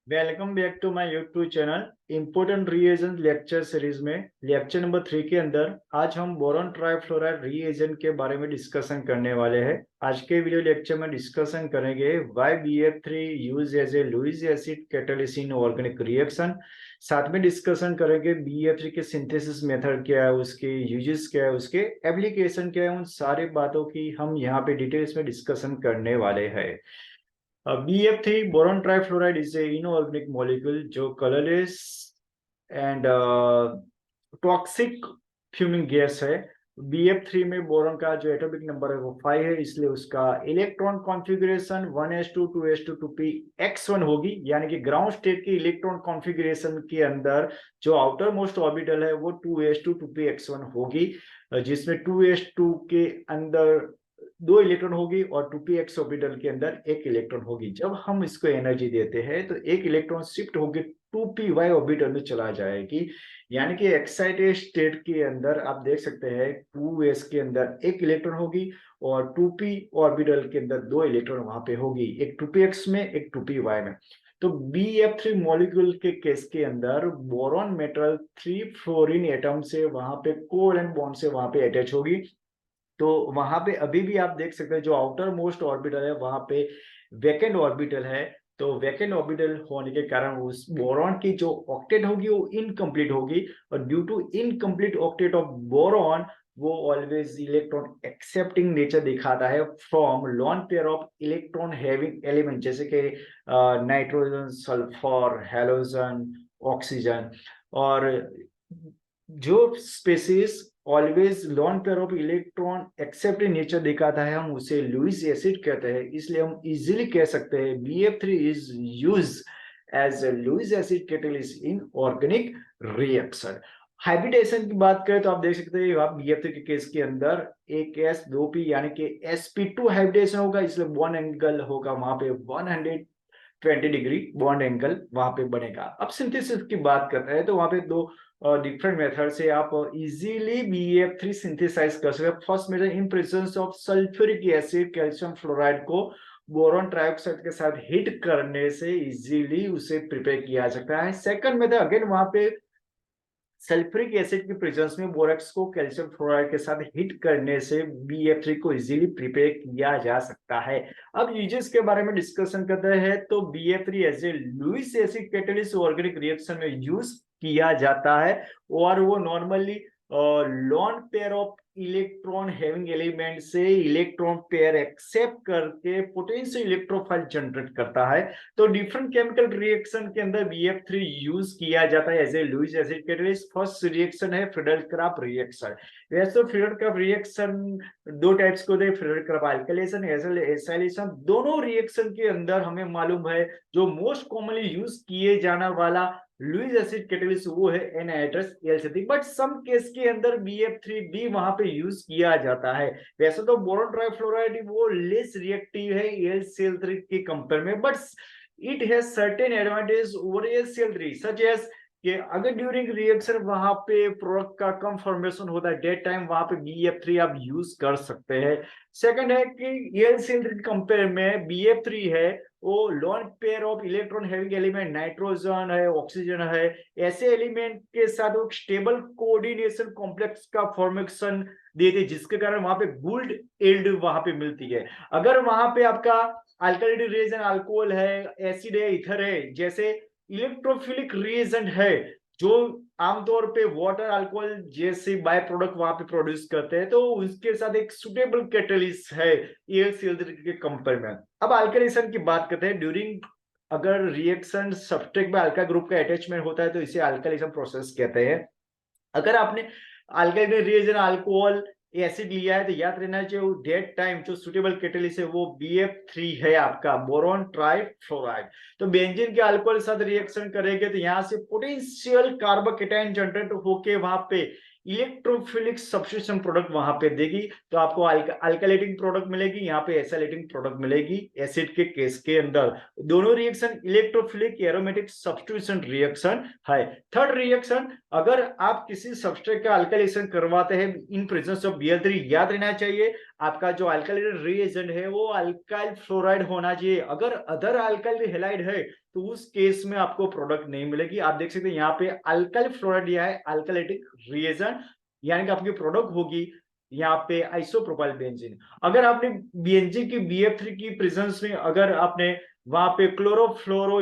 Welcome back to my YouTube channel important reagent lecture series में lecture number 3 के अंदर आज हम बोरॉन ट्राइफ्लोराइड रिएजेंट के बारे में डिस्कशन करने वाले हैं। आज के वीडियो लेक्चर में डिस्कशन करेंगे why BF3 use as a Lewis acid catalyst in organic reaction. साथ में डिस्कशन करेंगे BF3 के सिंथेसिस मेथड क्या है, उसके यूजेस क्या है, उसके एप्लीकेशन क्या है। उन सारी बातों की हम यहाँ पे डिटेल्स में डिस्कशन करने वाले हैं। BF3 boron trifluoride is a inorganic molecule जो colourless and toxic fuming gas है। BF3 में बोरॉन का जो एटॉमिक नंबर है वो 5 है, इसलिए उसका electron configuration 1s2 2s2 2px1 होगी। यानी कि ग्राउंड स्टेट की इलेक्ट्रॉन कॉन्फ़िगरेशन के अंदर जो आउटर मोस्ट ऑर्बिटल है वो 2s2 2px1 होगी, जिसमें 2s2 के अंदर 2 इलेक्ट्रॉन होगी और 2px ऑर्बिटल के अंदर 1 इलेक्ट्रॉन होगी। जब हम इसको एनर्जी देते हैं तो 1 इलेक्ट्रॉन शिफ्ट होकर 2py ऑर्बिटल में चला जाएगी। यानी कि एक्साइटेड स्टेट के अंदर आप देख सकते हैं 2s के अंदर 1 इलेक्ट्रॉन होगी और 2p ऑर्बिटल के अंदर 2 इलेक्ट्रॉन वहां पे होगी, एक 2px में एक 2py में। तो BF3 मॉलिक्यूल के केस के अंदर बोरॉन मेटल 3 फ्लोरीन एटम से वहां पे कोवैलेंट बॉन्ड से वहां पे अटैच होगी। तो वहां पे अभी भी आप देख सकते हैं जो आउटर मोस्ट ऑर्बिटल है वहां पे वैकेंट ऑर्बिटल है। तो वैकेंट ऑर्बिटल होने के कारण उस बोरॉन की जो ऑक्टेट होगी वो इनकम्प्लीट होगी, और due to incomplete octet of boron वो ऑलवेज इलेक्ट्रॉन एक्सेप्टिंग नेचर दिखाता है from lone pair of electron having element, जैसे कि नाइट्रोजन, सल्फर, हेलोजन, ऑक्सीजन। और जो species always lone pair of electron accept nature दिखाता है हम उसे लुईस एसिड कहते हैं। इसलिए हम इजीली कह सकते हैं BF3 is use as a Lewis acid catalyst in organic reaction. Hybridisation की बात करें तो आप देख सकते हैं आप BF3 के केस के अंदर एक S 2P यानी कि sp2 हाइब्रिडेशन होगा, इसलिए बॉन्ड एंगल होगा वहां पे 120 डिग्री बॉन्ड एंगल वहां पे बनेगा। अब सिंथेसिस की बात करते हैं तो वहां पे दो डिफरेंट मेथड से आप इजीली BF3 सिंथेसाइज कर सकते हैं। First method in presence of sulphuric acid calcium fluoride को बोरॉन ट्राइऑक्साइड के साथ हिट करने से इजीली उसे प्रिपेयर किया जा सकता है। सेकंड मेथड अगेन वहां पे सल्फ्यूरिक एसिड की प्रेजेंस में बोरॉक्स को कैल्शियम फ्लोराइड के साथ हिट करने से BF3 को इजीली प्रिपेयर किया जा सकता है। अब यूजेस के बारे में डिस्कशन करते हैं तो BF3 as a Lewis acid catalyst organic reaction में यूज किया जाता है, और वो normally lone pair of electron having element से इलेक्ट्रॉन पेयर एक्सेप्ट करके पोटेंशियल इलेक्ट्रोफाइल जनरेट करता है। तो डिफरेंट केमिकल रिएक्शन के अंदर BF3 यूज किया जाता है as a Lewis acid catalyst. First reaction है फ्रीडल-क्राफ्ट रिएक्शन। वैसे तो फ्रीडल-क्राफ्ट रिएक्शन दो टाइप्स को होते हैं, फ्रीडल-क्राफ्ट अल्काइलेशन, एसाइलेशन। दोनों रिएक्शन के अंदर हमें मालूम है जो मोस्ट कॉमनली यूज किए जाने वाला लुईस एसिड कैटलिस्ट वो है anhydrous Al, but some case के अंदर BF3 भी वहां पे यूज किया जाता है। वैसे तो बोरॉन ट्राइफ्लोराइड वो लेस रिएक्टिव है AlCl3 के कंपेयर में, but it has certain advantage over AlCl3 such as कि अगर ड्यूरिंग रिएक्शन वहां पे प्रोडक्ट का कम फॉर्मेशन होता है डेट टाइम वहां पे BF3 आप यूज कर सकते हैं। सेकंड है कि AlCl3 के कंपेयर में BF3 है वो lawn pair of electron having element nitrogen है, ऑक्सीजन है, ऐसे एलिमेंट के साथ वो स्टेबल कोऑर्डिनेशन कॉम्प्लेक्स का फॉर्मेशन देते जिसके कारण वहां पे गुड एल्ड वहां पे मिलती है। अगर वहां पे आपका अल्काइल रिएजेंट अल्कोहल है, एसिड है, ईथर है, जैसे इलेक्ट्रोफिलिक रिएजेंट है जो आमतौर पे वाटर अल्कोहल जैसे बाय प्रोडक्ट वहां पे प्रोड्यूस करते हैं, तो उसके साथ एक सुटेबल कैटलिस्ट है AlCl3 के कंपेयर में। अब अल्काइलेशन की बात करते हैं। ड्यूरिंग अगर रिएक्शन सब्सट्रेट में अल्का ग्रुप का अटैचमेंट होता है तो इसे अल्काइलेशन प्रोसेस कहते हैं। अगर आपने अल्काइल रिएजेंट अल्कोहल एसिड लिया है तो याद रहना चाहिए डेट टाइम जो सुटेबल कैटलिस्ट है वो BF3 है आपका बोरॉन ट्राइफ्लोराइड। तो बेंजीन के अल्कोहल के साथ रिएक्शन करेंगे तो यहाँ से पोटेंशियल कार्बोकेटाइन जनरेट होके वहां पे इलेक्ट्रोफिलिक सब्स्टिट्यूशन प्रोडक्ट वहां पे देगी, तो आपको अल्काइलेटिंग प्रोडक्ट मिलेगी, यहाँ पे एसिलेटिंग प्रोडक्ट मिलेगी एसिड के केस के अंदर। दोनों reaction electrophilic aromatic substitution reaction है। थर्ड रिएक्शन अगर आप किसी सब्सट्रेट का अल्काइलेशन करवाते हैं इन प्रेजेंस ऑफ BL3, याद रहना चाहिए आपका जो अल्काइल रिएजेंट है वो अल्काइल फ्लोराइड होना चाहिए। अगर अदर अल्काइल हैलाइड है तो उस केस में आपको प्रोडक्ट नहीं मिलेगी। आप देख सकते हैं यहाँ पे अल्काइल फ्लोराइड दिया है, अल्काइलेटिक रिएजेंट, यानी कि आपकी प्रोडक्ट होगी यहाँ पे आइसोप्रोपाइल बेंजीन। अगर आपने बेंजीन की BF3 की प्रेजेंस में अगर आपने वहां पे क्लोरोफ्लोरो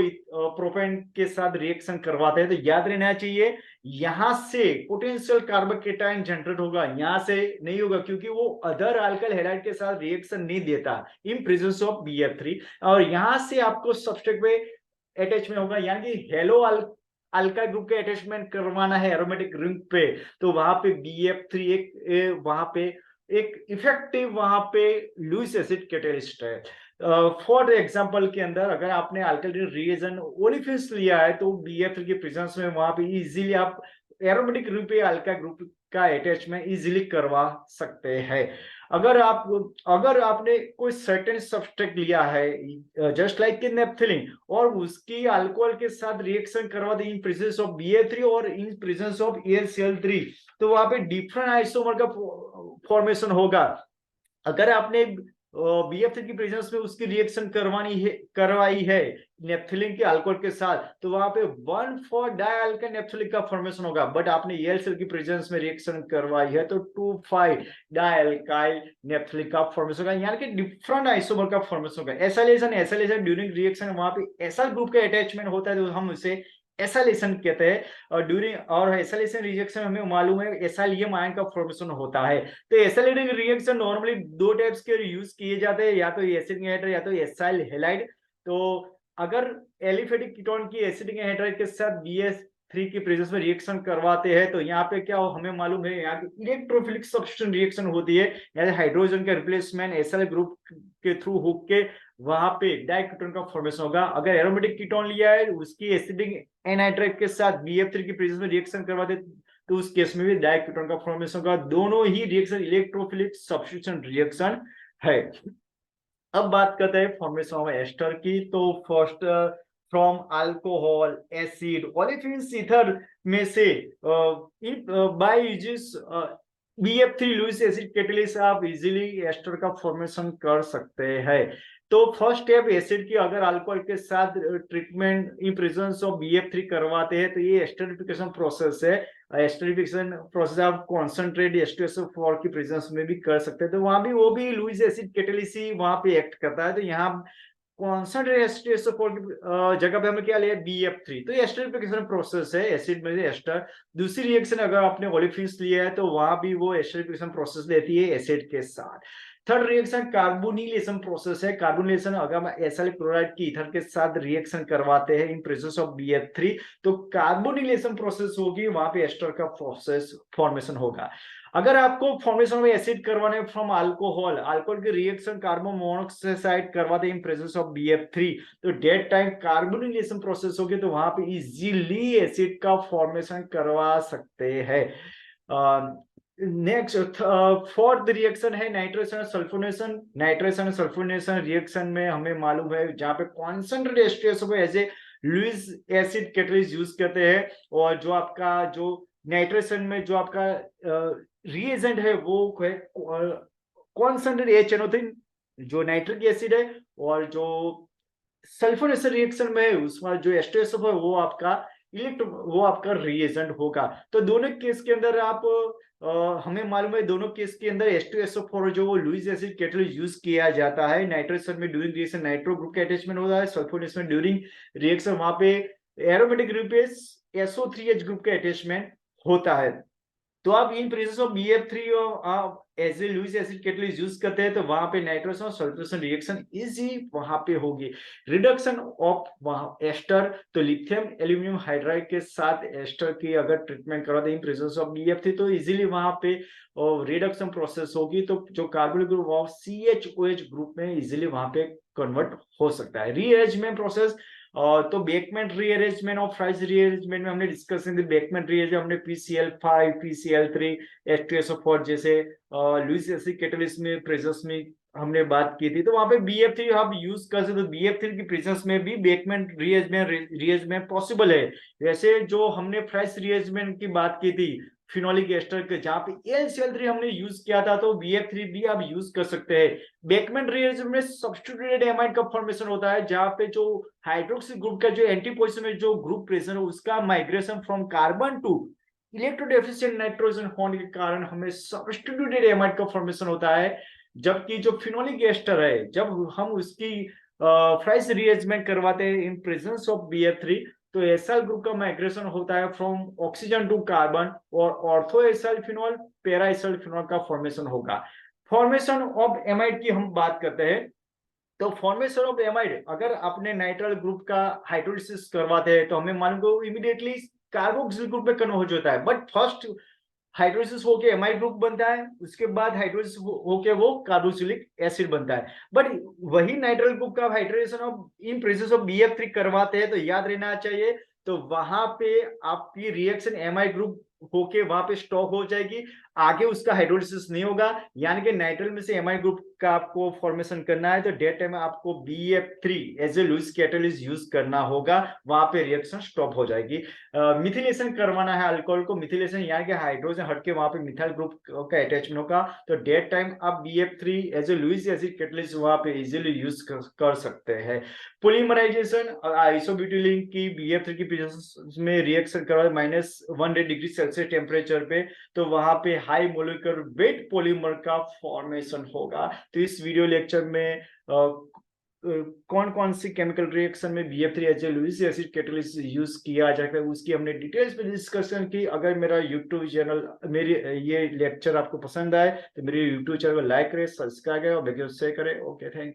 प्रोपेन के साथ रिएक्शन करवाते हैं तो याद रहना चाहिए यहां से पोटेंशियल कार्बोकेटाइन जनरेट होगा, यहां से नहीं होगा, क्योंकि वो अदर अल्काइल हैलाइड के साथ रिएक्शन नहीं देता इन प्रेजेंस ऑफ BF3। और यहां से आपको सबस्ट्रेट पे अटैचमेंट होगा, यानी कि हेलो अल्काइल ग्रुप के अटैचमेंट करवाना है एरोमेटिक रिंग पे, तो वहां पे BF3 वहां पे एक इफेक्टिव वहां पे लुईस एसिड कैटलिस्ट है। फॉर एग्जांपल के अंदर अगर आपने अल्काइल रिएजेंट ओलिफिन्स लिया है तो BF3 के प्रेजेंस में वहां पे इजीली आप एरोमेटिक रिंग पे अल्काइल ग्रुप का अटैचमेंट इजीली करवा सकते हैं। अगर आपने कोई सर्टेन सब्सट्रेट लिया है जस्ट लाइक नेप्थलीन और उसकी अल्कोहल के साथ रिएक्शन करवा दे इन प्रेजेंस ऑफ BF3 और इन प्रेजेंस ऑफ AlCl3, तो वहां पे डिफरेंट आइसोमर का फॉर्मेशन होगा। अगर आपने BF3 की प्रेजेंस में उसकी रिएक्शन करवाई है नेप्थलीन के अल्कोहल के साथ, तो वहां पे 1,4 डाइअल्काइल नेप्थलीन का फॉर्मेशन होगा। बट आपने AlCl की प्रेजेंस में रिएक्शन करवाई है तो 2,5 डाइअल्काइल नेप्थलीन का फॉर्मेशन होगा, यानी कि डिफरेंट आइसोमर का फॉर्मेशन होगा। एसाइलेशन ड्यूरिंग रिएक्शन वहां पे एसाइल ग्रुप का अटैचमेंट होता है तो हम उसे एसाइलेशन कहते हैं। और ड्यूरिंग और एसाइलेशन रिएक्शन हमें मालूम है एसाइलियम आयन का फॉर्मेशन होता है। तो एसाइलेटिंग रिएक्शन नॉर्मली दो टाइप्स के यूज किए जाते हैं, या तो एसिडिक एनहाइड्राइड या तो एसाइल हैलाइड। तो अगर एलिफेटिक कीटोन की एसिडिक एनहाइड्राइड के साथ BF3 की प्रेजेंस में रिएक्शन करवाते हैं तो यहाँ पे क्या हमें मालूम है यहाँ की इलेक्ट्रोफिलिक सब्स्टिट्यूशन रिएक्शन होती है, यानी हाइड्रोजन का रिप्लेसमेंट एसाइल ग्रुप के थ्रू होके वहां पे डाइकीटोन का फॉर्मेशन होगा। अगर एरोमेटिक कीटोन लिया है उसकी एसिडिक एनहाइड्राइड के साथ BF3 की प्रेजेंस में रिएक्शन करवाते तो उस केस में भी डाइकीटोन का फॉर्मेशन होगा। दोनों ही रिएक्शन इलेक्ट्रोफिलिक सब्स्टिट्यूशन रिएक्शन है। अब बात करते हैं फॉर्मेशन ऑफ एस्टर की। तो first from alcohol, acid, olefins, ether में से by uses BF3 Lewis acid catalyst आप इजीली एस्टर का फॉर्मेशन कर सकते हैं। तो फर्स्ट स्टेप एसिड की अगर अल्कोहल के साथ treatment in presence of BF3 करवाते हैं तो ये एस्टरिफिकेशन प्रोसेस है। एस्टरिफिकेशन प्रोसेस आप कॉन्सेंट्रेट H2SO4 की प्रेजेंस में भी कर सकते हैं, तो वहां भी वो भी लुईस एसिड कैटलिस्ट ही वहां पे एक्ट करता है। तो यहाँ कॉन्सेंट्रेट H2SO4 की जगह पे हमें क्या लिया BF3, तो एस्टरिफिकेशन प्रोसेस है एसिड में से एस्टर। दूसरी रिएक्शन अगर आपने ओलिफिन्स लिया है तो वहां भी वो एस्टरिफिकेशन प्रोसेस लेती है एसिड के साथ। थर्ड रिएक्शन कार्बोनिलेशन प्रोसेस है। कार्बोनिलेशन अगर हम एसाइल क्लोराइड की ईथर के साथ रिएक्शन करवाते हैं इन प्रेजेंस ऑफ BF3 तो कार्बोनिलेशन प्रोसेस होगी, वहां पे एस्टर का प्रोसेस फॉर्मेशन होगा। अगर आपको फॉर्मेशन ऑफ एसिड करवाने फ्रॉम अल्कोहल, अल्कोहल की रिएक्शन कार्बन मोनोऑक्साइड करवाते इन प्रेजेंस ऑफ BF3 तो डेट टाइम कार्बोनिलेशन प्रोसेस होगी, तो वहां पे इजीली एसिड का फॉर्मेशन करवा सकते हैं। नेक्स्ट फोर्थ रिएक्शन है nitration sulphonation. Nitration sulphonation reaction में हमें मालूम है जहां पे कॉन्सेंट्रेट H2SO को as a Lewis acid catalyst use करते हैं, और जो आपका जो नाइट्रेशन में जो आपका रिएजेंट है वो है कॉन्सेंट्रेट HNO3 जो नाइट्रिक एसिड है, और जो सल्फोनेशन रिएक्शन में उसमें जो H2SO है वो आपका रिएजेंट होगा। तो दोनों केस के अंदर आप हमें मालूम है दोनों केस के अंदर H2SO4 जो वो लुईस एसिड कैटलिस्ट यूज किया जाता है। नाइट्रेशन में ड्यूरिंग रिएक्शन नाइट्रो ग्रुप का अटैचमेंट होता है, सल्फोनेशन में ड्यूरिंग रिएक्शन वहां पे एरोमेटिक ग्रुप पे SO3H ग्रुप का अटैचमेंट होता है। तो आप इन प्रेजेंस ऑफ BF3 और as a Lewis acid catalyst use करते हैं तो वहां पे नाइट्रोजन और सल्फोनेशन रिएक्शन इजी वहां पे होगी। रिडक्शन ऑफ वहां एस्टर, तो लिथियम एल्यूमिनियम हाइड्राइड के साथ एस्टर की अगर ट्रीटमेंट करवाते हैं इन प्रेजेंस ऑफ BF3 तो इजीली वहां पे रिडक्शन प्रोसेस होगी, तो जो carbonyl group of CHOH group में इजीली वहां पे कन्वर्ट हो सकता है। रीअरेंजमेंट प्रोसेस, तो बेकमेंट रीअरेंजमेंट ऑफ फ्राइज रीअरेंजमेंट में हमने डिस्कस की बेकमेंट रीअरेंजमेंट हमने PCl5 PCl3 H2SO4 जैसे लुईस एसिड कैटलिस्ट में प्रेजेंस में हमने बात की थी, तो वहां पे BF3 आप यूज कर सकते हो। BF3 की प्रेजेंस में भी बेकमेंट रीअरेंजमेंट पॉसिबल है। वैसे जो हमने फ्राइज रीअरेंजमेंट की बात की थी फिनोलिक एस्टर के, जहाँ पे AlCl3 हमने यूज किया था, तो BF3 भी आप यूज कर सकते हैं। बेकमैन रिएजेंट में सब्स्टिट्यूटेड एमाइड का फॉर्मेशन होता है, जहाँ पे जो हाइड्रोक्सी ग्रुप का जो एंटी पोजीशन में जो ग्रुप प्रेजेंट है उसका migration from carbon to electrodeficient nitrogen होने के कारण हमें सब्स्टिट्यूटेड एमाइड का फॉर्मेशन होता है। जबकि जो फिनोलिक एस्टर है, जब हम उसकी फ्राइज रीअरेंजमेंट करवाते हैं इन प्रेजेंस ऑफ BF3, तो एसाइल ग्रुप का माइग्रेशन होता है फ्रॉम ऑक्सीजन टू कार्बन, और ortho acyl phenol para acyl phenol का फॉर्मेशन होगा। फॉर्मेशन ऑफ एमाइड की हम बात करते हैं, तो फॉर्मेशन ऑफ एमाइड, अगर आपने नाइट्राइल ग्रुप का हाइड्रोलिसिस करवाते हैं तो हमें मालूम को इमीडिएटली कार्बोक्सिल ग्रुप में कन्वर्ट हो जाता है, बट फर्स्ट हाइड्रोलिसिस होके एमाइड ग्रुप बनता है, उसके बाद हाइड्रोलिसिस होके वो कार्बोक्सिलिक एसिड बनता है। बट वही नाइट्राइल ग्रुप का hydrolysation of in presence of BF3 करवाते हैं, तो याद रहना चाहिए, तो वहां पे आपकी रिएक्शन एमाइड ग्रुप होके वहां पे स्टॉप हो जाएगी, आगे उसका हाइड्रोलिसिस नहीं होगा। यानी कि नाइट्राइल में से एमाइड ग्रुप का आपको फॉर्मेशन करना है, तो डेट टाइम में आपको BF3 as a Lewis catalyst use करना होगा, वहां पे रिएक्शन स्टॉप हो जाएगी। मिथिलेशन करवाना है अल्कोहल को, मिथिलेशन यानी कि हाइड्रोजन हटके वहां पे मिथाइल ग्रुप का अटैचमेंट होगा, तो डेट टाइम आप BF3 as a Lewis acid catalyst वहां पे इजीली यूज कर सकते हैं। पोलीमराइजेशन आइसोब्यूटिलीन की BF3 की प्रेजेंस में रिएक्शन करवा -100 डिग्री सेल्सियस टेम्परेचर पे, तो वहां पे हाई मोलिकुलर वेट पॉलीमर का फॉर्मेशन होगा। तो इस वीडियो लेक्चर में कौन कौन सी केमिकल रिएक्शन में BF3 as a Lewis acid catalyst use किया जाता है उसकी हमने डिटेल्स में डिस्कशन की। अगर मेरा यूट्यूब चैनल, मेरी ये लेक्चर आपको पसंद आए तो मेरे यूट्यूब चैनल को लाइक करें, सब्सक्राइब करें और वीडियो शेयर करें। Okay, thank you.